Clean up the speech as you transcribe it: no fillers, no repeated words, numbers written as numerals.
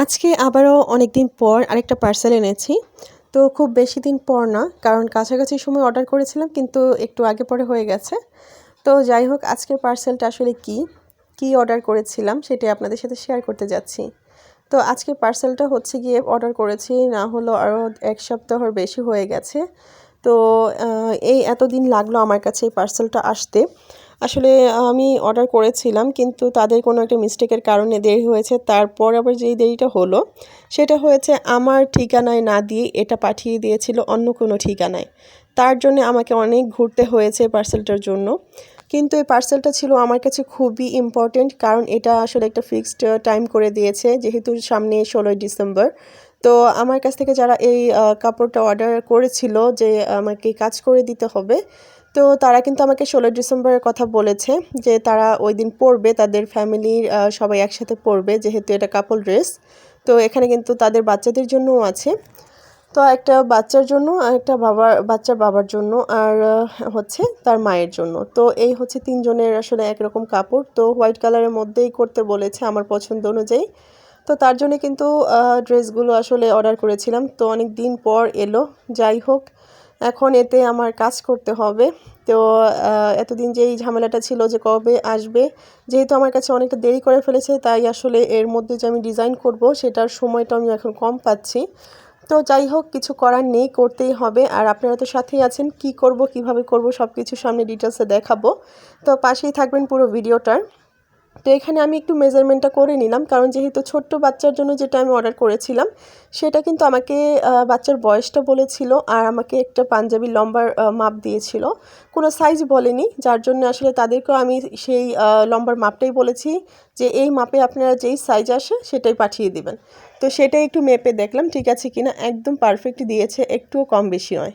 আজকে আবারও অনেকদিন পর আরেকটা পার্সেল এনেছি। তো খুব বেশি দিন পর না, কারণ কাছাকাছি সময় অর্ডার করেছিলাম কিন্তু একটু আগে পরে হয়ে গেছে। তো যাই হোক, আজকের পার্সেলটা আসলে কি অর্ডার করেছিলাম সেটাই আপনাদের সাথে শেয়ার করতে যাচ্ছি। তো আজকের পার্সেলটা হচ্ছে গিয়ে অর্ডার করেছি না হলো আরও ১ সপ্তাহর বেশি হয়ে গেছে। তো এই এতদিন লাগলো আমার কাছে এই পার্সেলটা আসতে। আসলে আমি অর্ডার করেছিলাম কিন্তু তাদের কোনো একটা মিস্টেকের কারণে দেরি হয়েছে। তারপর আবার যেই দেরিটা হলো সেটা হয়েছে আমার ঠিকানায় না দিয়ে এটা পাঠিয়ে দিয়েছিল অন্য কোনো ঠিকানায়। তার জন্যে আমাকে অনেক ঘুরতে হয়েছে পার্সেলটার জন্য। কিন্তু এই পার্সেলটা ছিল আমার কাছে খুবই ইম্পর্টেন্ট, কারণ এটা আসলে একটা ফিক্সড টাইম করে দিয়েছে, যেহেতু সামনে ১৬ই ডিসেম্বর। তো আমার কাছ থেকে যারা এই কাপড়টা অর্ডার করেছিল যে আমাকে কাজ করে দিতে হবে, তো তারা কিন্তু আমাকে ১৬ই ডিসেম্বরের কথা বলেছে যে তারা ওই দিন পরবে, তাদের ফ্যামিলির সবাই একসাথে পরবে, যেহেতু এটা কাপল ড্রেস। তো এখানে কিন্তু তাদের বাচ্চাদের জন্যও আছে। তো একটা বাচ্চার জন্য আর একটা বাচ্চার বাবার জন্য আর হচ্ছে তার মায়ের জন্য। তো এই হচ্ছে ৩ জনের আসলে একরকম কাপড়। তো হোয়াইট কালারের মধ্যেই করতে বলেছে আমার পছন্দ অনুযায়ী। তো তার জন্যে কিন্তু ড্রেসগুলো আসলে অর্ডার করেছিলাম। তো অনেক দিন পর এলো। যাই হোক, এখন এতে আমার কাজ করতে হবে। তো এতদিন যেই ঝামেলাটা ছিল যে কবে আসবে, যেহেতু আমার কাছে অনেকটা দেরি করে ফেলেছে, তাই আসলে এর মধ্যে যে আমি ডিজাইন করব সেটার সময়টা আমি এখন কম পাচ্ছি। তো যাই হোক, কিছু করার নেই, করতেই হবে। আর আপনারা তো সাথেই আছেন, কি করব, কিভাবে করব সবকিছু সামনে ডিটেইলসে দেখাবো। তো পাশেই থাকবেন পুরো ভিডিওটার। তো এখানে আমি একটু মেজারমেন্টটা করে নিলাম, কারণ যেহেতু ছোট্ট বাচ্চার জন্য যেটা আমি অর্ডার করেছিলাম সেটা কিন্তু আমাকে বাচ্চার বয়সটা বলেছিল আর আমাকে একটা পাঞ্জাবি লম্বার মাপ দিয়েছিল, কোনো সাইজ বলেনি। যার জন্য আসলে তাদেরকেও আমি সেই লম্বার মাপটাই বলেছি যে এই মাপে আপনারা যেই সাইজ আসে সেটাই পাঠিয়ে দিবেন। তো সেটাই একটু মেপে দেখলাম ঠিক আছে কিনা, একদম পারফেক্ট দিয়েছে, একটুও কম বেশি নয়।